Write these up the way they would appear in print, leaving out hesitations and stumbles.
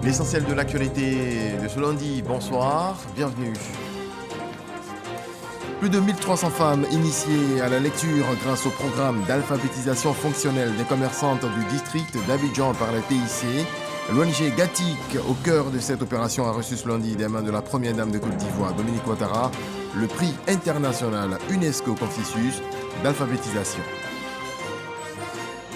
L'essentiel de l'actualité de ce lundi, bonsoir, bienvenue. Plus de 1300 femmes initiées à la lecture grâce au programme d'alphabétisation fonctionnelle des commerçantes du district d'Abidjan par la TIC. L'ONG Gatik, au cœur de cette opération, a reçu ce lundi des mains de la première dame de Côte d'Ivoire, Dominique Ouattara, le prix international UNESCO Confucius d'alphabétisation.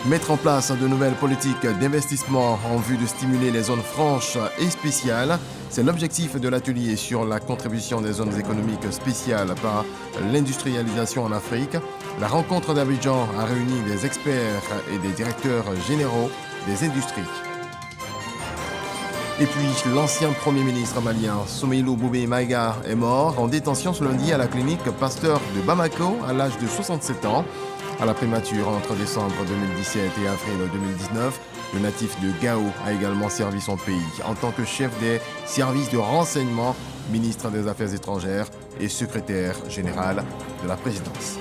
Mettre en place de nouvelles politiques d'investissement en vue de stimuler les zones franches et spéciales, c'est l'objectif de l'atelier sur la contribution des zones économiques spéciales par l'industrialisation en Afrique. La rencontre d'Abidjan a réuni des experts et des directeurs généraux des industries. Et puis, l'ancien Premier ministre malien, Soumeilou Boubé Maïga, est mort en détention ce lundi à la clinique Pasteur de Bamako à l'âge de 67 ans. À la primature entre décembre 2017 et avril 2019, le natif de Gao a également servi son pays en tant que chef des services de renseignement, ministre des Affaires étrangères et secrétaire général de la présidence.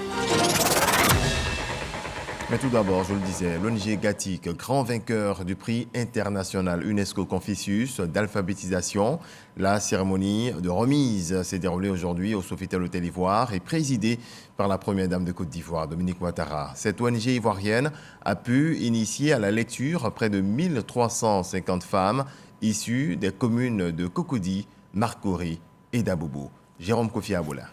Mais tout d'abord, je le disais, l'ONG Gatik, grand vainqueur du prix international UNESCO Confucius d'alphabétisation. La cérémonie de remise s'est déroulée aujourd'hui au Sofitel Hôtel Ivoire et présidée par la première dame de Côte d'Ivoire, Dominique Ouattara. Cette ONG ivoirienne a pu initier à la lecture près de 1350 femmes issues des communes de Cocody, Marcory et d'Abobo. Jérôme Kofi Aboula.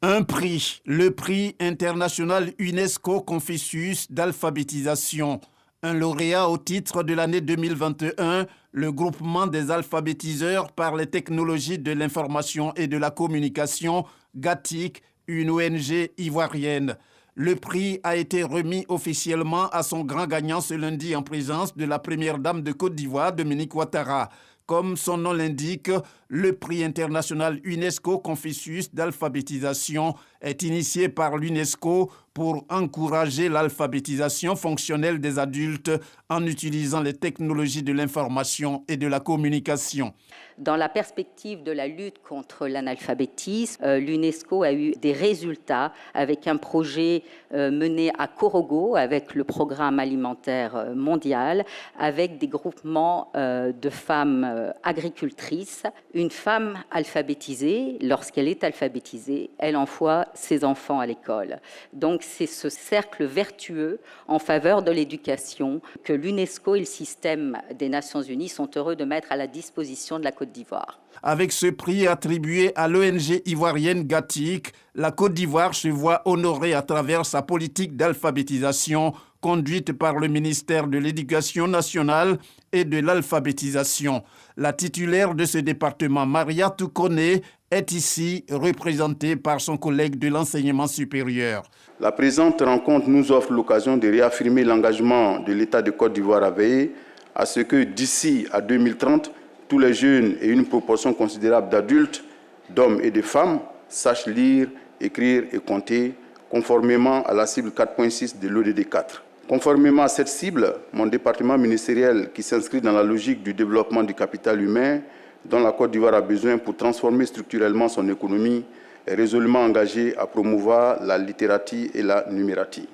Un prix, le prix international UNESCO Confucius d'alphabétisation. Un lauréat au titre de l'année 2021, le groupement des alphabétiseurs par les technologies de l'information et de la communication, GATIC, une ONG ivoirienne. Le prix a été remis officiellement à son grand gagnant ce lundi en présence de la première dame de Côte d'Ivoire, Dominique Ouattara. Comme son nom l'indique, le prix international UNESCO Confucius d'alphabétisation est initié par l'UNESCO pour encourager l'alphabétisation fonctionnelle des adultes en utilisant les technologies de l'information et de la communication. Dans la perspective de la lutte contre l'analphabétisme, l'UNESCO a eu des résultats avec un projet mené à Korogo avec le programme alimentaire mondial, avec des groupements de femmes agricultrices. Une femme alphabétisée, lorsqu'elle est alphabétisée, elle envoie ses enfants à l'école. Donc c'est ce cercle vertueux en faveur de l'éducation que l'UNESCO et le système des Nations Unies sont heureux de mettre à la disposition de la Côte d'Ivoire. Avec ce prix attribué à l'ONG ivoirienne Gatik, la Côte d'Ivoire se voit honorée à travers sa politique d'alphabétisation conduite par le ministère de l'Éducation nationale et de l'alphabétisation. La titulaire de ce département, Maria Toukone, est ici représentée par son collègue de l'enseignement supérieur. La présente rencontre nous offre l'occasion de réaffirmer l'engagement de l'État de Côte d'Ivoire à veiller à ce que d'ici à 2030, tous les jeunes et une proportion considérable d'adultes, d'hommes et de femmes sachent lire, écrire et compter conformément à la cible 4.6 de l'ODD 4. Conformément à cette cible, mon département ministériel, qui s'inscrit dans la logique du développement du capital humain dont la Côte d'Ivoire a besoin pour transformer structurellement son économie, est résolument engagé à promouvoir la littératie et la numératie.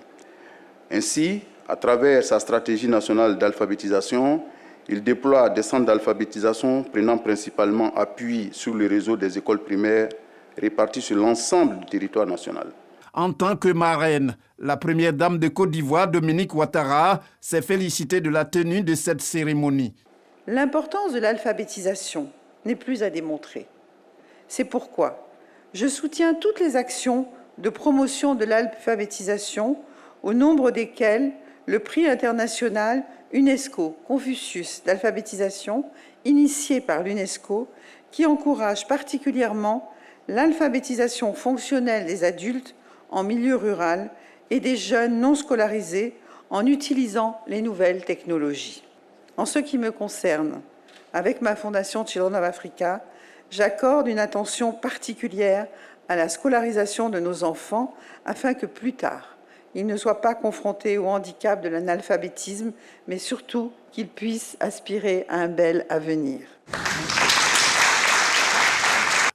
Ainsi, à travers sa stratégie nationale d'alphabétisation, il déploie des centres d'alphabétisation prenant principalement appui sur le réseau des écoles primaires répartis sur l'ensemble du territoire national. En tant que marraine, la première dame de Côte d'Ivoire, Dominique Ouattara, s'est félicitée de la tenue de cette cérémonie. L'importance de l'alphabétisation n'est plus à démontrer. C'est pourquoi je soutiens toutes les actions de promotion de l'alphabétisation, au nombre desquelles le prix international UNESCO Confucius d'alphabétisation, initié par l'UNESCO, qui encourage particulièrement l'alphabétisation fonctionnelle des adultes en milieu rural et des jeunes non scolarisés en utilisant les nouvelles technologies. En ce qui me concerne, avec ma fondation Children of Africa, j'accorde une attention particulière à la scolarisation de nos enfants afin que plus tard, ils ne soient pas confrontés au handicap de l'analphabétisme, mais surtout qu'ils puissent aspirer à un bel avenir.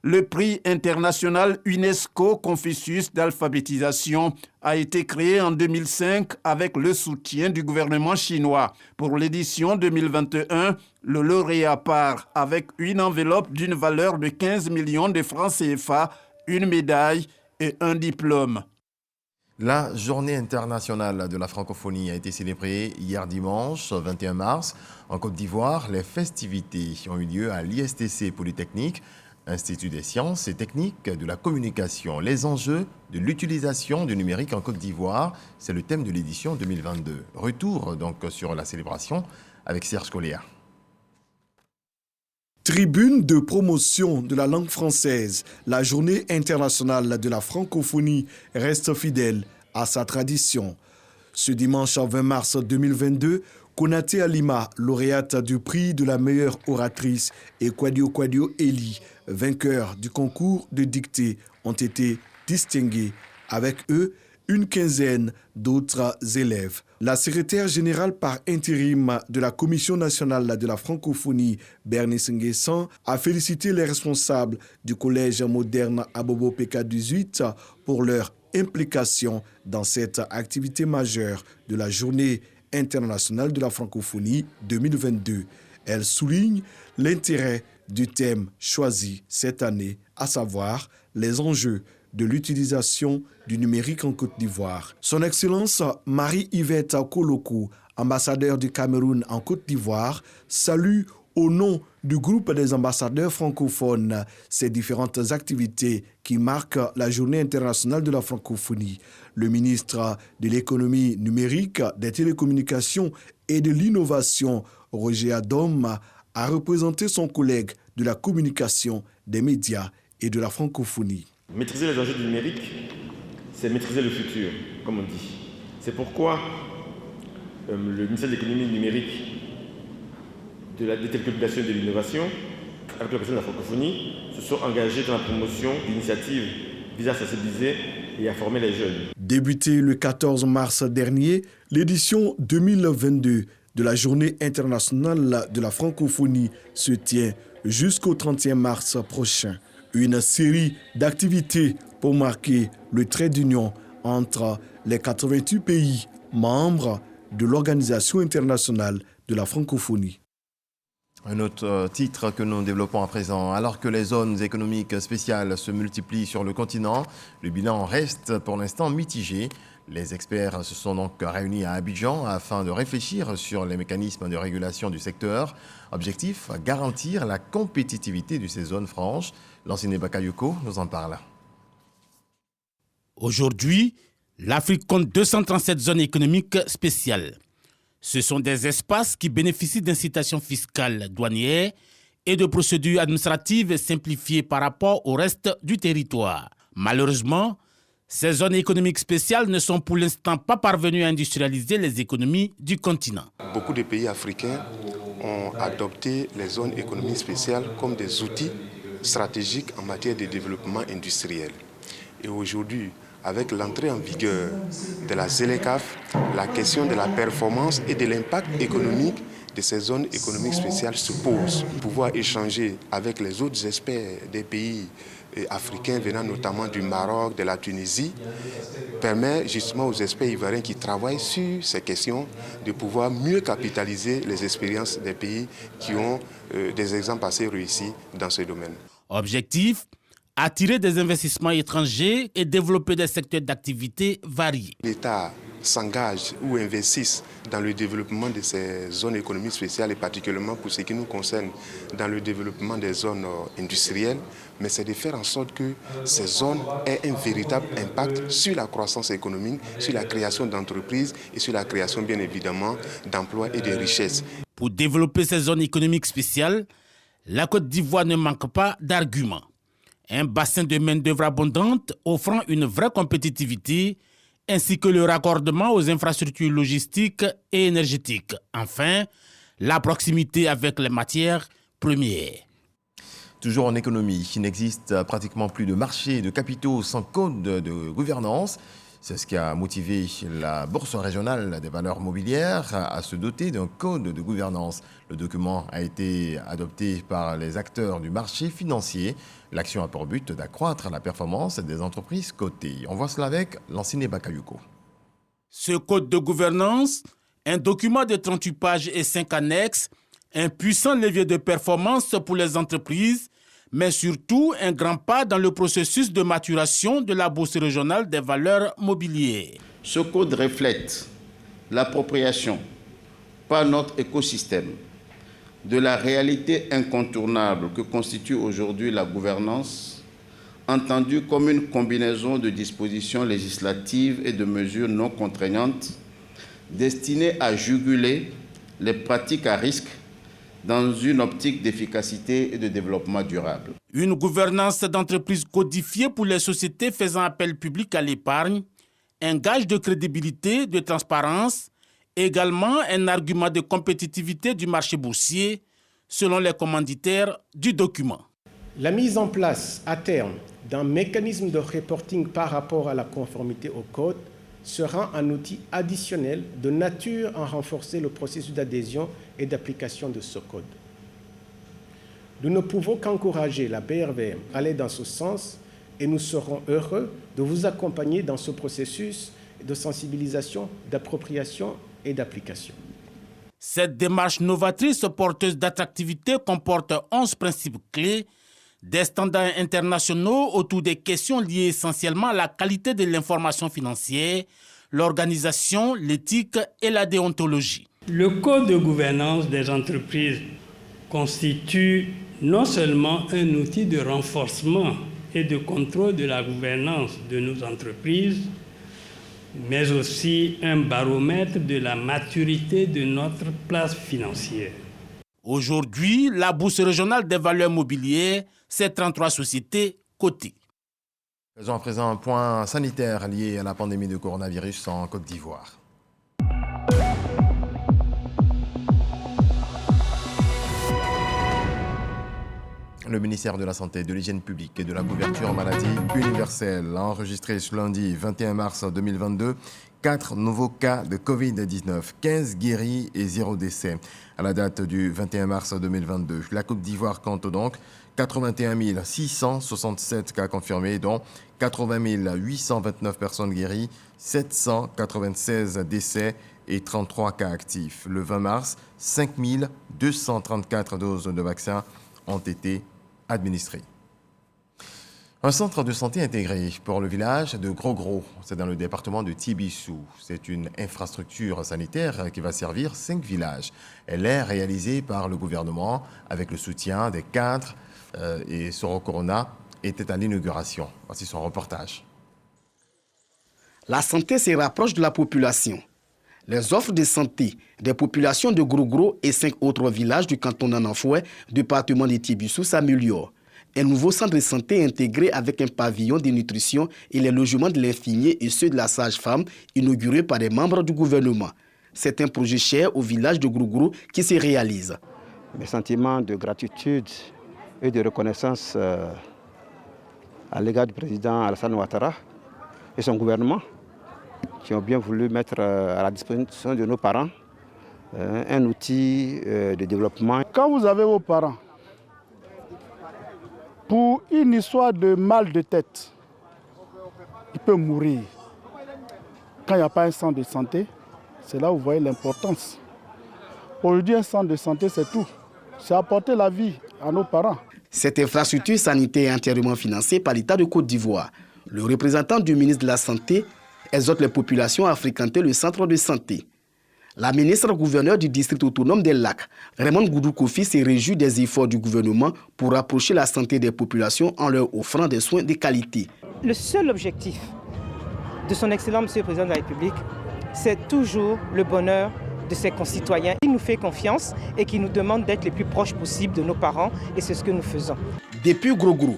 Le prix international UNESCO Confucius d'alphabétisation a été créé en 2005 avec le soutien du gouvernement chinois. Pour l'édition 2021, le lauréat part avec une enveloppe d'une valeur de 15 millions de francs CFA, une médaille et un diplôme. La journée internationale de la francophonie a été célébrée hier dimanche 21 mars en Côte d'Ivoire. Les festivités ont eu lieu à l'ISTC Polytechnique, Institut des sciences et techniques de la communication. Les enjeux de l'utilisation du numérique en Côte d'Ivoire, c'est le thème de l'édition 2022. Retour donc sur la célébration avec Serge Colléa. Tribune de promotion de la langue française, la journée internationale de la francophonie reste fidèle à sa tradition. Ce dimanche 20 mars 2022, Konaté Alima, lauréate du prix de la meilleure oratrice, et Kwadio Eli, vainqueur du concours de dictée, ont été distingués. Avec eux, une quinzaine d'autres élèves. La secrétaire générale par intérim de la Commission nationale de la francophonie, Bernice Nguessan, a félicité les responsables du collège moderne Abobo PK18 pour leur implication dans cette activité majeure de la journée internationale de la francophonie 2022. Elle souligne l'intérêt du thème choisi cette année, à savoir les enjeux de l'utilisation du numérique en Côte d'Ivoire. Son Excellence Marie-Yvette Koloko, ambassadeur du Cameroun en Côte d'Ivoire, salue au nom du groupe des ambassadeurs francophones ces différentes activités qui marquent la journée internationale de la francophonie. Le ministre de l'économie numérique, des télécommunications et de l'innovation, Roger Adom, a représenté son collègue de la communication, des médias et de la francophonie. Maîtriser les enjeux du numérique, c'est maîtriser le futur, comme on dit. C'est pourquoi le ministère de l'économie numérique, des télécommunications et de l'innovation, avec la personne de la francophonie, se sont engagés dans la promotion d'initiatives visant à sensibiliser et à former les jeunes. Débutée le 14 mars dernier, l'édition 2022 de la Journée internationale de la francophonie se tient jusqu'au 31 mars prochain. Une série d'activités pour marquer le trait d'union entre les 88 pays membres de l'Organisation internationale de la francophonie. Un autre titre que nous développons à présent. Alors que les zones économiques spéciales se multiplient sur le continent, le bilan reste pour l'instant mitigé. Les experts se sont donc réunis à Abidjan afin de réfléchir sur les mécanismes de régulation du secteur. Objectif, garantir la compétitivité de ces zones franches. L'ancien Bakayoko nous en parle. Aujourd'hui, l'Afrique compte 237 zones économiques spéciales. Ce sont des espaces qui bénéficient d'incitations fiscales douanières et de procédures administratives simplifiées par rapport au reste du territoire. Malheureusement, ces zones économiques spéciales ne sont pour l'instant pas parvenues à industrialiser les économies du continent. Beaucoup de pays africains ont adopté les zones économiques spéciales comme des outils stratégiques en matière de développement industriel. Et aujourd'hui, avec l'entrée en vigueur de la ZLECAf, la question de la performance et de l'impact économique de ces zones économiques spéciales se pose. Pouvoir échanger avec les autres experts des pays africains venant notamment du Maroc, de la Tunisie, permet justement aux experts ivoiriens qui travaillent sur ces questions de pouvoir mieux capitaliser les expériences des pays qui ont des exemples assez réussis dans ce domaine. Objectif, attirer des investissements étrangers et développer des secteurs d'activité variés. L'État s'engage ou investisse dans le développement de ces zones économiques spéciales et particulièrement pour ce qui nous concerne dans le développement des zones industrielles, mais c'est de faire en sorte que ces zones aient un véritable impact sur la croissance économique, sur la création d'entreprises et sur la création bien évidemment d'emplois et de richesses. Pour développer ces zones économiques spéciales, la Côte d'Ivoire ne manque pas d'arguments. Un bassin de main-d'œuvre abondante offrant une vraie compétitivité, ainsi que le raccordement aux infrastructures logistiques et énergétiques. Enfin, la proximité avec les matières premières. Toujours en économie, il n'existe pratiquement plus de marché de capitaux sans code de gouvernance. C'est ce qui a motivé la Bourse régionale des valeurs mobilières à se doter d'un code de gouvernance. Le document a été adopté par les acteurs du marché financier. L'action a pour but d'accroître la performance des entreprises cotées. On voit cela avec Lanciné Bakayuko. Ce code de gouvernance, un document de 38 pages et 5 annexes, un puissant levier de performance pour les entreprises, mais surtout un grand pas dans le processus de maturation de la Bourse régionale des valeurs mobilières. Ce code reflète l'appropriation par notre écosystème de la réalité incontournable que constitue aujourd'hui la gouvernance, entendue comme une combinaison de dispositions législatives et de mesures non contraignantes destinées à juguler les pratiques à risque dans une optique d'efficacité et de développement durable. Une gouvernance d'entreprise codifiée pour les sociétés faisant appel public à l'épargne, un gage de crédibilité, de transparence, également un argument de compétitivité du marché boursier, selon les commanditaires du document. La mise en place, à terme, d'un mécanisme de reporting par rapport à la conformité au code sera un outil additionnel de nature à renforcer le processus d'adhésion et d'application de ce code. Nous ne pouvons qu'encourager la BRVM à aller dans ce sens et nous serons heureux de vous accompagner dans ce processus de sensibilisation, d'appropriation et d'application. Cette démarche novatrice porteuse d'attractivité comporte 11 principes clés, des standards internationaux autour des questions liées essentiellement à la qualité de l'information financière, l'organisation, l'éthique et la déontologie. Le code de gouvernance des entreprises constitue non seulement un outil de renforcement et de contrôle de la gouvernance de nos entreprises, mais aussi un baromètre de la maturité de notre place financière. Aujourd'hui, la Bourse régionale des valeurs mobilières, c'est 33 sociétés cotées. Faisons à présent un point sanitaire lié à la pandémie de coronavirus en Côte d'Ivoire. Le ministère de la Santé, de l'Hygiène publique et de la couverture maladie universelle a enregistré ce lundi 21 mars 2022 4 nouveaux cas de Covid-19, 15 guéris et 0 décès. À la date du 21 mars 2022, la Côte d'Ivoire compte donc 81 667 cas confirmés, dont 80 829 personnes guéries, 796 décès et 33 cas actifs. Le 20 mars, 5 234 doses de vaccins ont été administrées. Un centre de santé intégré pour le village de Gros-Gros, c'est dans le département de Tibissou. C'est une infrastructure sanitaire qui va servir 5 villages. Elle est réalisée par le gouvernement avec le soutien des cadres et Soro Corona était à l'inauguration. Voici son reportage. La santé se rapproche de la population. Les offres de santé des populations de Gros-Gros et 5 autres villages du canton d'Anafoué, département de Tibissou, s'améliorent. Un nouveau centre de santé intégré avec un pavillon de nutrition et les logements de l'infirmier et ceux de la sage-femme inaugurés par des membres du gouvernement. C'est un projet cher au village de Gros-Gros qui se réalise. Mes sentiments de gratitude et de reconnaissance à l'égard du président Alassane Ouattara et son gouvernement qui ont bien voulu mettre à la disposition de nos parents un outil de développement. Quand vous avez vos parents, pour une histoire de mal de tête, il peut mourir. Quand il n'y a pas un centre de santé, c'est là où vous voyez l'importance. Aujourd'hui, un centre de santé, c'est tout. C'est apporter la vie à nos parents. Cette infrastructure sanitaire est entièrement financée par l'État de Côte d'Ivoire. Le représentant du ministre de la Santé exhorte les populations à fréquenter le centre de santé. La ministre gouverneur du district autonome des Lacs, Raymond Goudou Kofi, se réjouit des efforts du gouvernement pour rapprocher la santé des populations en leur offrant des soins de qualité. Le seul objectif de son Excellence Monsieur le Président de la République, c'est toujours le bonheur de ses concitoyens. Il nous fait confiance et qui nous demande d'être les plus proches possibles de nos parents et c'est ce que nous faisons. Depuis Gros-Gros,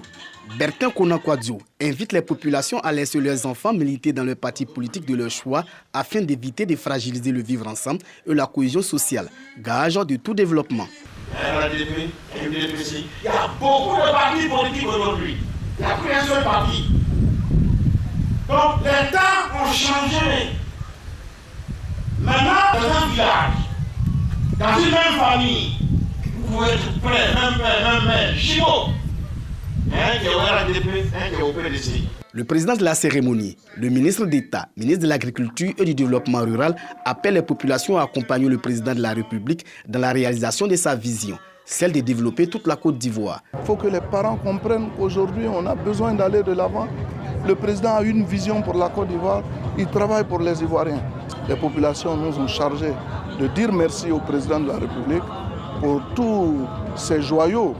Bertin Konakwadio invite les populations à laisser leurs enfants militer dans le parti politique de leur choix afin d'éviter de fragiliser le vivre ensemble et la cohésion sociale, gage de tout développement. Il y a beaucoup de partis politiques aujourd'hui. Il n'y a plus un seul parti. Donc l'État ont changé. Maintenant, dans un village, dans une même famille, vous pouvez être prêt, même père, même mère, jumeaux. Un qui est au RDP, un qui est au PDC. Le président de la cérémonie, le ministre d'État, ministre de l'Agriculture et du Développement rural, appelle les populations à accompagner le président de la République dans la réalisation de sa vision, celle de développer toute la Côte d'Ivoire. Il faut que les parents comprennent qu'aujourd'hui, on a besoin d'aller de l'avant. Le président a une vision pour la Côte d'Ivoire, il travaille pour les Ivoiriens. Les populations nous ont chargés de dire merci au président de la République pour tous ces joyaux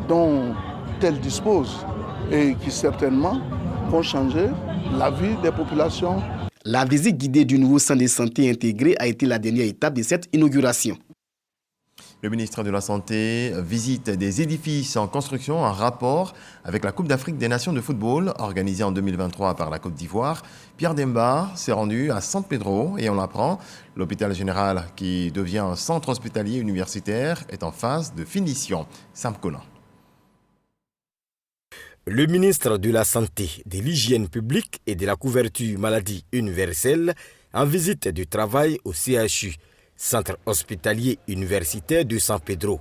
dont elle dispose et qui certainement vont changer la vie des populations. La visite guidée du nouveau centre de santé intégré a été la dernière étape de cette inauguration. Le ministre de la Santé visite des édifices en construction en rapport avec la Coupe d'Afrique des Nations de football organisée en 2023 par la Côte d'Ivoire. Pierre Demba s'est rendu à San Pedro et on l'apprend, l'hôpital général qui devient un centre hospitalier universitaire est en phase de finition. Sam Conan. Le ministre de la Santé, de l'Hygiène publique et de la couverture maladie universelle en visite de travail au CHU, centre hospitalier universitaire de San Pedro.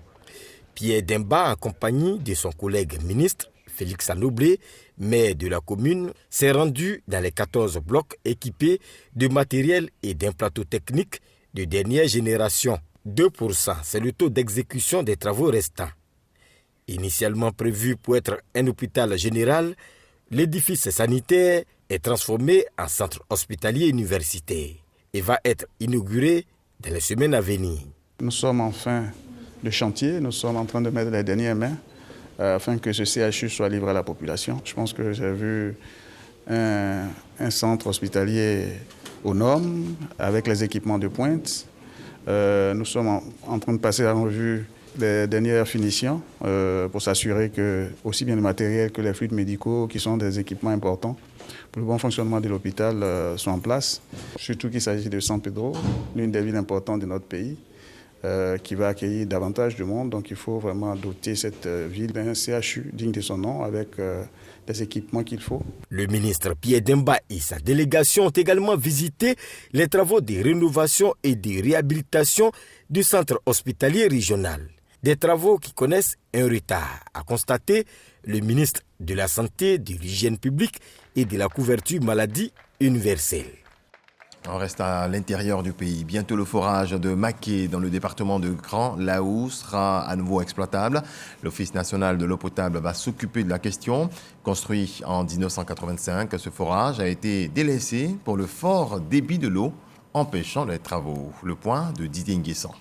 Pierre Demba, en compagnie de son collègue ministre, Félix Anoblé, maire de la commune, s'est rendu dans les 14 blocs équipés de matériel et d'un plateau technique de dernière génération. 2%, c'est le taux d'exécution des travaux restants. Initialement prévu pour être un hôpital général, l'édifice sanitaire est transformé en centre hospitalier universitaire et va être inauguré dans les semaines à venir. Nous sommes en fin de chantier, nous sommes en train de mettre les dernières mains afin que ce CHU soit livré à la population. Je pense que j'ai vu un centre hospitalier aux normes avec les équipements de pointe. Nous sommes en train de passer en revue les dernières finitions pour s'assurer que aussi bien le matériel que les fluides médicaux, qui sont des équipements importants pour le bon fonctionnement de l'hôpital, sont en place. Surtout qu'il s'agit de San Pedro, l'une des villes importantes de notre pays, qui va accueillir davantage de monde. Donc il faut vraiment doter cette ville d'un CHU digne de son nom avec les équipements qu'il faut. Le ministre Pierre Demba et sa délégation ont également visité les travaux de rénovation et de réhabilitation du centre hospitalier régional. Des travaux qui connaissent un retard, a constaté le ministre de la Santé, de l'Hygiène publique et de la couverture maladie universelle. On reste à l'intérieur du pays. Bientôt, le forage de Maké dans le département de Grand Laou sera à nouveau exploitable. L'Office national de l'eau potable va s'occuper de la question. Construit en 1985, ce forage a été délaissé pour le fort débit de l'eau, empêchant les travaux. Le point de Didier Nguessan.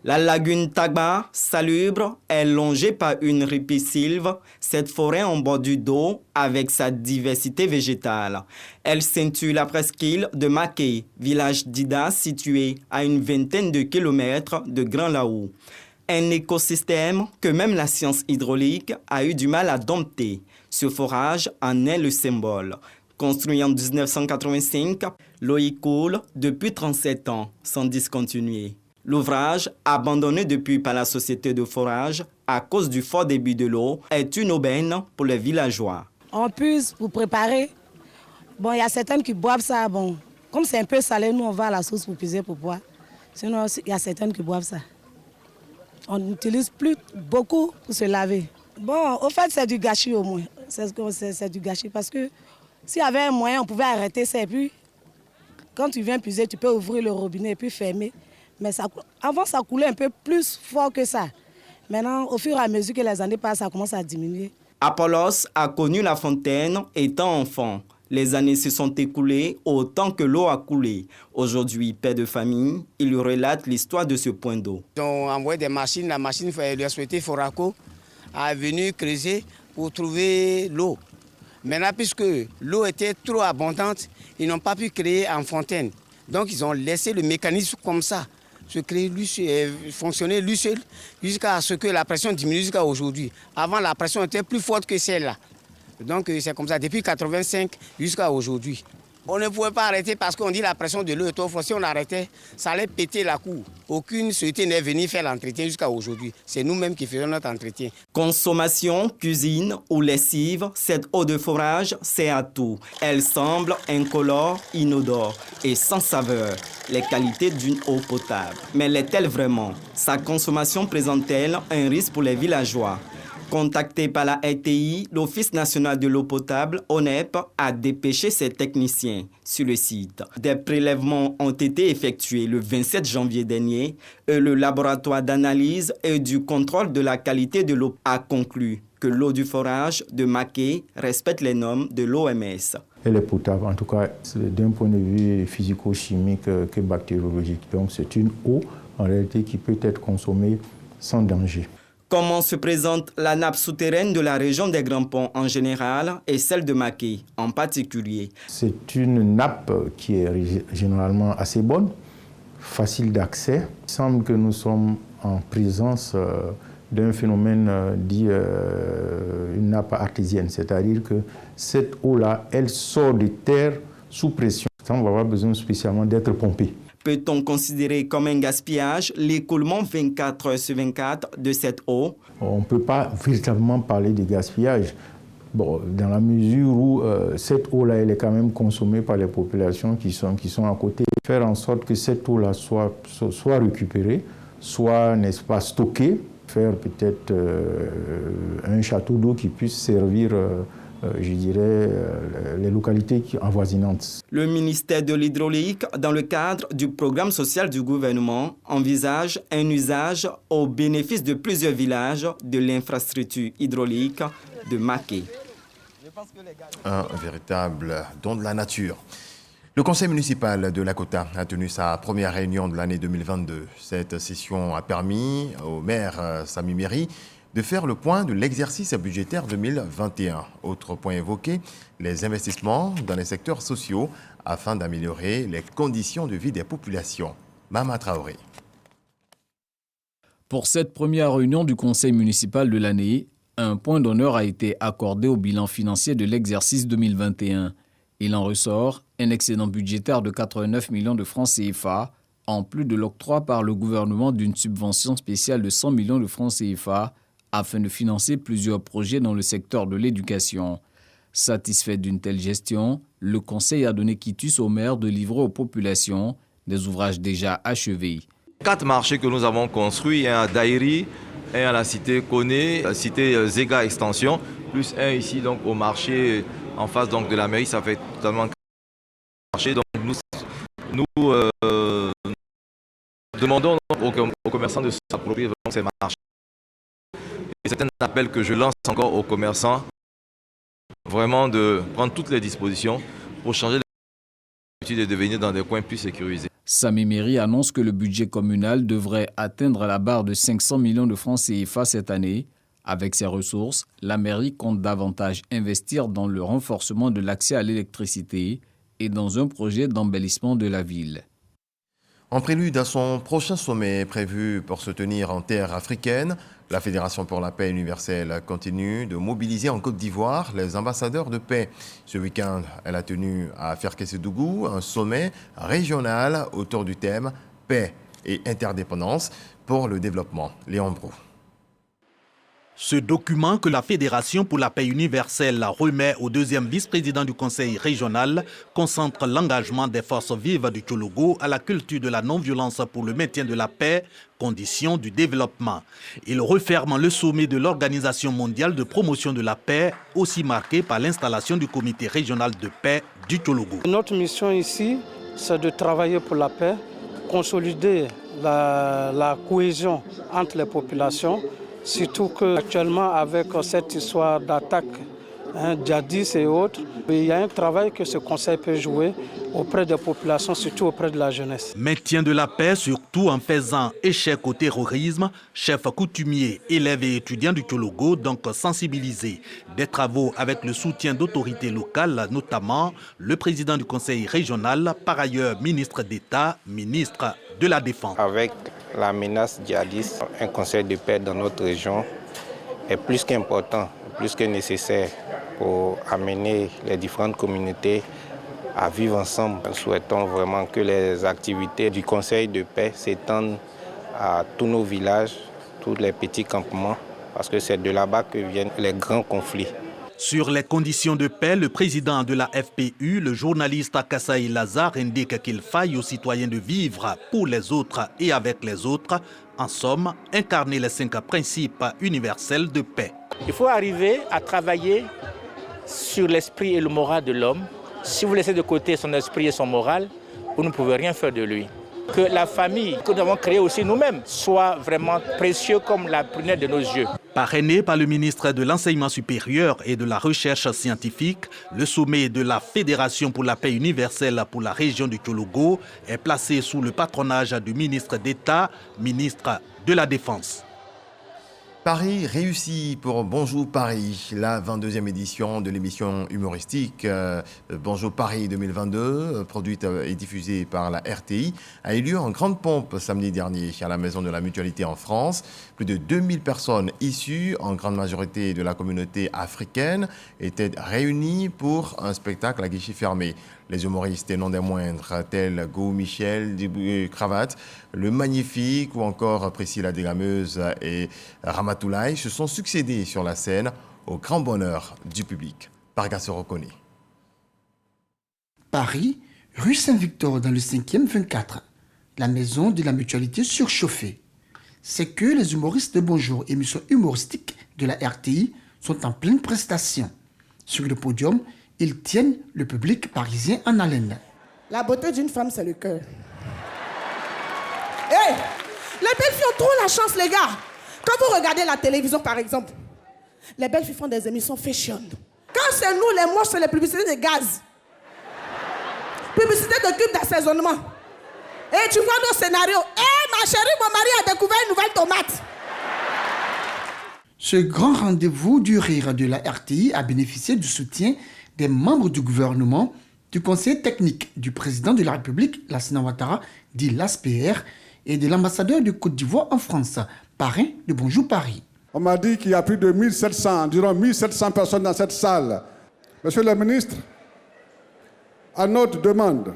La lagune Tagba, salubre, est longée par une ripisylve, cette forêt en bordure d'eau avec sa diversité végétale. Elle ceinture la presqu'île de Maké, village d'Ida situé à une vingtaine de kilomètres de Grand Laou. Un écosystème que même la science hydraulique a eu du mal à dompter. Ce forage en est le symbole. Construit en 1985, l'eau y coule depuis 37 ans sans discontinuer. L'ouvrage, abandonné depuis par la société de forage à cause du fort débit de l'eau, est une aubaine pour les villageois. On puise pour préparer. Bon, il y a certaines qui boivent ça. Bon, comme c'est un peu salé, nous on va à la source pour puiser pour boire. Sinon, il y a certaines qui boivent ça. On n'utilise plus beaucoup pour se laver. Bon, au fait, c'est du gâchis au moins. C'est du gâchis parce que s'il y avait un moyen, on pouvait arrêter ça. Et puis, quand tu viens puiser, tu peux ouvrir le robinet et puis fermer. Mais ça, avant, ça coulait un peu plus fort que ça. Maintenant, au fur et à mesure que les années passent, ça commence à diminuer. Apollos a connu la fontaine étant enfant. Les années se sont écoulées autant que l'eau a coulé. Aujourd'hui, père de famille, il relate l'histoire de ce point d'eau. Ils ont envoyé des machines. La machine, la société Foraco, est venue creuser pour trouver l'eau. Maintenant, puisque l'eau était trop abondante, ils n'ont pas pu créer en fontaine. Donc, ils ont laissé le mécanisme comme ça. Se créer, fonctionner lui seul jusqu'à ce que la pression diminue jusqu'à aujourd'hui. Avant, la pression était plus forte que celle-là. Donc c'est comme ça depuis 1985 jusqu'à aujourd'hui. On ne pouvait pas arrêter parce qu'on dit la pression de l'eau est trop forte. Si on arrêtait, ça allait péter la cour. Aucune société n'est venue faire l'entretien jusqu'à aujourd'hui. C'est nous-mêmes qui faisons notre entretien. Consommation, cuisine ou lessive, cette eau de forage sert à tout. Elle semble incolore, inodore et sans saveur. Les qualités d'une eau potable. Mais l'est-elle vraiment? Sa consommation présente-t-elle un risque pour les villageois? Contacté par la RTI, l'Office national de l'eau potable, ONEP, a dépêché ses techniciens sur le site. Des prélèvements ont été effectués le 27 janvier dernier et le laboratoire d'analyse et du contrôle de la qualité de l'eau a conclu que l'eau du forage de Maké respecte les normes de l'OMS. Elle est potable, en tout cas d'un point de vue physico-chimique que bactériologique. Donc c'est une eau en réalité qui peut être consommée sans danger. Comment se présente la nappe souterraine de la région des Grands Ponts en général et celle de Maké en particulier? C'est une nappe qui est généralement assez bonne, facile d'accès. Il semble que nous sommes en présence d'un phénomène dit une nappe artésienne, c'est-à-dire que cette eau-là, elle sort de terre sous pression. On va avoir besoin spécialement d'être pompée. Peut-on considérer comme un gaspillage l'écoulement 24 heures sur 24 de cette eau? On ne peut pas véritablement parler de gaspillage. Bon, dans la mesure où cette eau-là, elle est quand même consommée par les populations qui sont à côté. Faire en sorte que cette eau-là soit récupérée, soit, n'est-ce pas, stockée. Faire peut-être un château d'eau qui puisse servir je dirais, les localités avoisinantes. Le ministère de l'Hydraulique, dans le cadre du programme social du gouvernement, envisage un usage au bénéfice de plusieurs villages de l'infrastructure hydraulique de Maké. Un véritable don de la nature. Le conseil municipal de Lakota a tenu sa première réunion de l'année 2022. Cette session a permis au maire Sami Méry de faire le point de l'exercice budgétaire 2021. Autre point évoqué, les investissements dans les secteurs sociaux afin d'améliorer les conditions de vie des populations. Mama Traoré. Pour cette première réunion du conseil municipal de l'année, un point d'honneur a été accordé au bilan financier de l'exercice 2021. Il en ressort un excédent budgétaire de 89 millions de francs CFA, en plus de l'octroi par le gouvernement d'une subvention spéciale de 100 millions de francs CFA, afin de financer plusieurs projets dans le secteur de l'éducation. Satisfait d'une telle gestion, le Conseil a donné quitus au maire de livrer aux populations des ouvrages déjà achevés. 4 marchés que nous avons construits, un à Daïri, un à la cité Koné, la cité Zega Extension, plus un ici donc au marché en face donc de la mairie, ça fait totalement 4 marchés. Donc nous demandons aux commerçants de s'approprier ces marchés. Et c'est un appel que je lance encore aux commerçants, vraiment de prendre toutes les dispositions pour changer l'habitude et de venir dans des coins plus sécurisés. Sami Méry annonce que le budget communal devrait atteindre la barre de 500 millions de francs CFA cette année. Avec ces ressources, la mairie compte davantage investir dans le renforcement de l'accès à l'électricité et dans un projet d'embellissement de la ville. En prélude à son prochain sommet prévu pour se tenir en terre africaine, la Fédération pour la paix universelle continue de mobiliser en Côte d'Ivoire les ambassadeurs de paix. Ce week-end, elle a tenu à Ferkessédougou un sommet régional autour du thème « Paix et interdépendance pour le développement ». Léon Brou. Ce document que la Fédération pour la paix universelle remet au deuxième vice-président du Conseil régional concentre l'engagement des forces vives du Tchologo à la culture de la non-violence pour le maintien de la paix, condition du développement. Il referme le sommet de l'Organisation mondiale de promotion de la paix, aussi marqué par l'installation du comité régional de paix du Tchologo. Notre mission ici, c'est de travailler pour la paix, consolider la cohésion entre les populations. Surtout qu'actuellement, avec cette histoire d'attaque, djihadistes et autres, il y a un travail que ce conseil peut jouer auprès des populations, surtout auprès de la jeunesse. Maintien de la paix, surtout en faisant échec au terrorisme, chefs coutumiers, élèves et étudiants du Tchologo, donc sensibilisés. Des travaux avec le soutien d'autorités locales, notamment le président du conseil régional, par ailleurs ministre d'État, ministre de la Défense. Avec la menace djihadiste, un conseil de paix dans notre région est plus qu'important, plus que nécessaire pour amener les différentes communautés à vivre ensemble. Nous souhaitons vraiment que les activités du Conseil de paix s'étendent à tous nos villages, tous les petits campements, parce que c'est de là-bas que viennent les grands conflits. Sur les conditions de paix, le président de la FPU, le journaliste Kassaï Lazare, indique qu'il faille aux citoyens de vivre pour les autres et avec les autres. En somme, incarner les 5 principes universels de paix. Il faut arriver à travailler sur l'esprit et le moral de l'homme. Si vous laissez de côté son esprit et son moral, vous ne pouvez rien faire de lui. Que la famille que nous avons créée aussi nous-mêmes soit vraiment précieuse comme la prunelle de nos yeux. Parrainé par le ministre de l'Enseignement supérieur et de la Recherche scientifique, le sommet de la Fédération pour la paix universelle pour la région du Tchologo est placé sous le patronage du ministre d'État, ministre de la Défense. Paris réussi pour Bonjour Paris, la 22e édition de l'émission humoristique Bonjour Paris 2022, produite et diffusée par la RTI, a eu lieu en grande pompe samedi dernier à la Maison de la Mutualité en France. Plus de 2000 personnes issues, en grande majorité de la communauté africaine, étaient réunies pour un spectacle à guichet fermé. Les humoristes et non des moindres, tels Go Michel, Cravate, Le Magnifique ou encore Priscilla Desgameuse et Ramatoulaye se sont succédés sur la scène au grand bonheur du public. Parga se reconnaît. Paris, rue Saint-Victor dans le 5e 24, la maison de la mutualité surchauffée. C'est que les humoristes de Bonjour, émission humoristique de la RTI, sont en pleine prestation. Sur le podium, ils tiennent le public parisien en haleine. La beauté d'une femme, c'est le cœur. Hey, les belles filles ont trop la chance, les gars. Quand vous regardez la télévision, par exemple, les belles filles font des émissions fashion. Quand c'est nous, les moches, c'est les publicités de gaz. Publicité de cubes d'assaisonnement. Et tu vois nos scénarios. Ma chérie, mon mari a découvert une nouvelle tomate. Ce grand rendez-vous du rire de la RTI a bénéficié du soutien des membres du gouvernement, du conseil technique du président de la République, Lassana Ouattara, dit l'ASPR, et de l'ambassadeur de Côte d'Ivoire en France, parrain de Bonjour Paris. On m'a dit qu'il y a plus de 1700, environ 1700 personnes dans cette salle. Monsieur le ministre, à notre demande,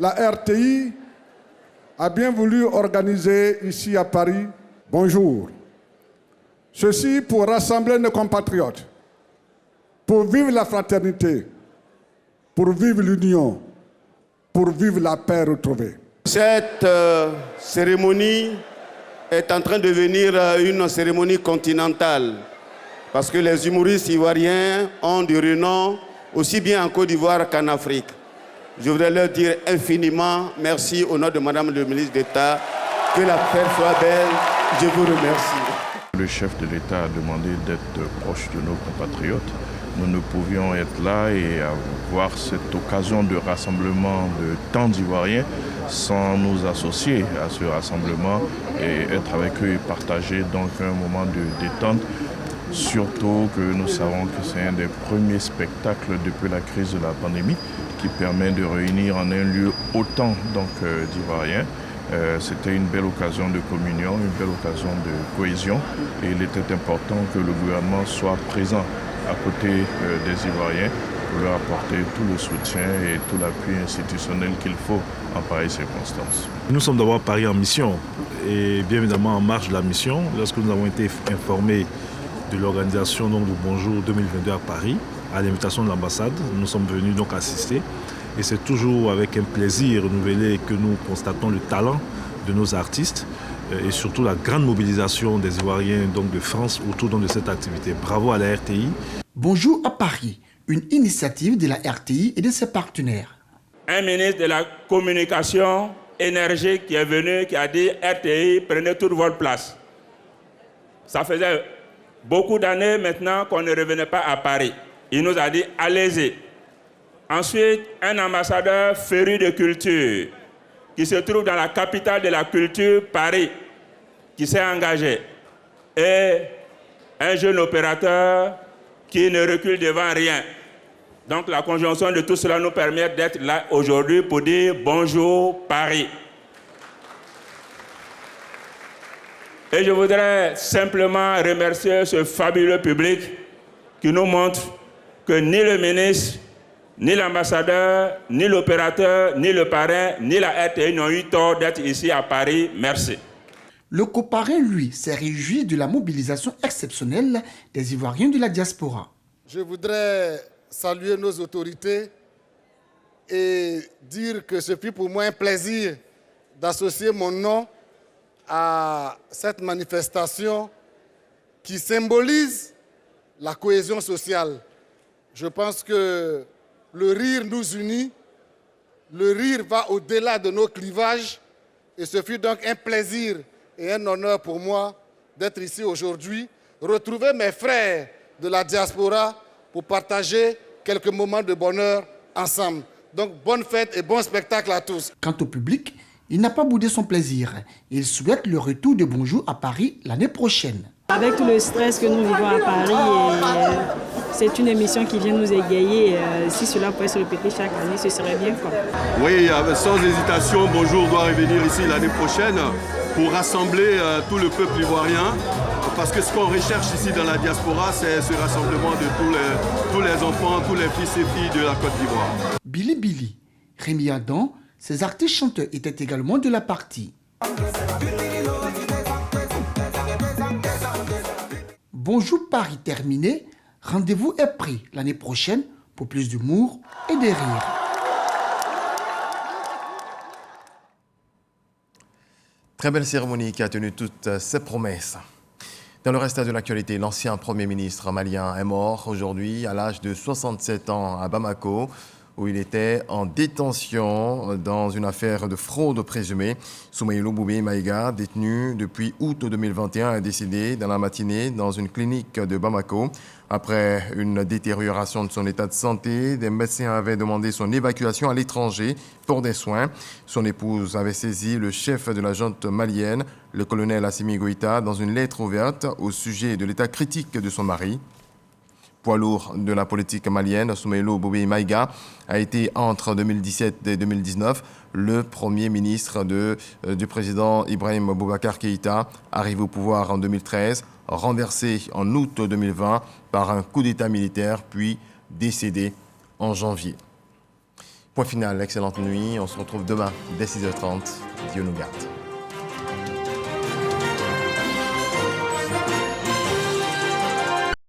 la RTI a bien voulu organiser ici à Paris Bonjour. Ceci pour rassembler nos compatriotes, pour vivre la fraternité, pour vivre l'union, pour vivre la paix retrouvée. Cette cérémonie est en train de devenir une cérémonie continentale parce que les humoristes ivoiriens ont du renom aussi bien en Côte d'Ivoire qu'en Afrique. Je voudrais leur dire infiniment merci au nom de Madame le ministre d'État. Que la fête soit belle. Je vous remercie. Le chef de l'État a demandé d'être proche de nos compatriotes. Nous ne pouvions être là et avoir cette occasion de rassemblement de tant d'Ivoiriens sans nous associer à ce rassemblement et être avec eux et partager donc un moment de détente. Surtout que nous savons que c'est un des premiers spectacles depuis la crise de la pandémie qui permet de réunir en un lieu autant d'Ivoiriens. C'était une belle occasion de communion, une belle occasion de cohésion et il était important que le gouvernement soit présent à côté des Ivoiriens pour leur apporter tout le soutien et tout l'appui institutionnel qu'il faut en pareilles circonstances. Nous sommes d'abord à Paris en mission et bien évidemment en marge de la mission. Lorsque nous avons été informés de l'organisation du Bonjour 2022 à Paris, à l'invitation de l'ambassade, nous sommes venus donc assister. Et c'est toujours avec un plaisir renouvelé que nous constatons le talent de nos artistes et surtout la grande mobilisation des Ivoiriens donc de France autour de cette activité. Bravo à la RTI. Bonjour à Paris, une initiative de la RTI et de ses partenaires. Un ministre de la communication énergique qui est venu, qui a dit RTI, prenez toute votre place. Ça faisait beaucoup d'années maintenant qu'on ne revenait pas à Paris. Il nous a dit allez-y. Ensuite, un ambassadeur féru de culture qui se trouve dans la capitale de la culture, Paris, qui s'est engagé. Et un jeune opérateur qui ne recule devant rien. Donc la conjonction de tout cela nous permet d'être là aujourd'hui pour dire bonjour Paris. Et je voudrais simplement remercier ce fabuleux public qui nous montre que ni le ministre, Ni l'ambassadeur, ni l'opérateur, ni le parrain, ni la RTI n'ont eu tort d'être ici à Paris. Merci. Le coparrain, lui, s'est réjoui de la mobilisation exceptionnelle des Ivoiriens de la diaspora. Je voudrais saluer nos autorités et dire que ce fut pour moi un plaisir d'associer mon nom à cette manifestation qui symbolise la cohésion sociale. Je pense que le rire nous unit, le rire va au-delà de nos clivages et ce fut donc un plaisir et un honneur pour moi d'être ici aujourd'hui, retrouver mes frères de la diaspora pour partager quelques moments de bonheur ensemble. Donc bonne fête et bon spectacle à tous. Quant au public, il n'a pas boudé son plaisir. Il souhaite le retour de Bonjour à Paris l'année prochaine. Avec tout le stress que nous vivons à Paris, c'est une émission qui vient nous égayer. Si cela pouvait se répéter chaque année, ce serait bien. Oui, sans hésitation, Bonjour doit revenir ici l'année prochaine pour rassembler tout le peuple ivoirien. Parce que ce qu'on recherche ici dans la diaspora, c'est ce rassemblement de tous les enfants, tous les fils et filles de la Côte d'Ivoire. Billy, Rémi Adam, ces artistes chanteurs étaient également de la partie. Bonjour Paris terminé, rendez-vous est pris l'année prochaine pour plus d'humour et de rire. Très belle cérémonie qui a tenu toutes ses promesses. Dans le reste de l'actualité, l'ancien Premier ministre malien est mort aujourd'hui à l'âge de 67 ans à Bamako, où il était en détention dans une affaire de fraude présumée. Soumaïlou Boubé Maïga, détenu depuis août 2021, est décédé dans la matinée dans une clinique de Bamako. Après une détérioration de son état de santé, des médecins avaient demandé son évacuation à l'étranger pour des soins. Son épouse avait saisi le chef de la junte malienne, le colonel Assimi Goïta, dans une lettre ouverte au sujet de l'état critique de son mari. Poids lourd de la politique malienne, Soumaïlou Boubé Maïga a été entre 2017 et 2019 le premier ministre du président Ibrahim Boubacar Keïta, arrivé au pouvoir en 2013, renversé en août 2020 par un coup d'état militaire, puis décédé en janvier. Point final, excellente nuit. On se retrouve demain dès 6h30. Dieu nous garde.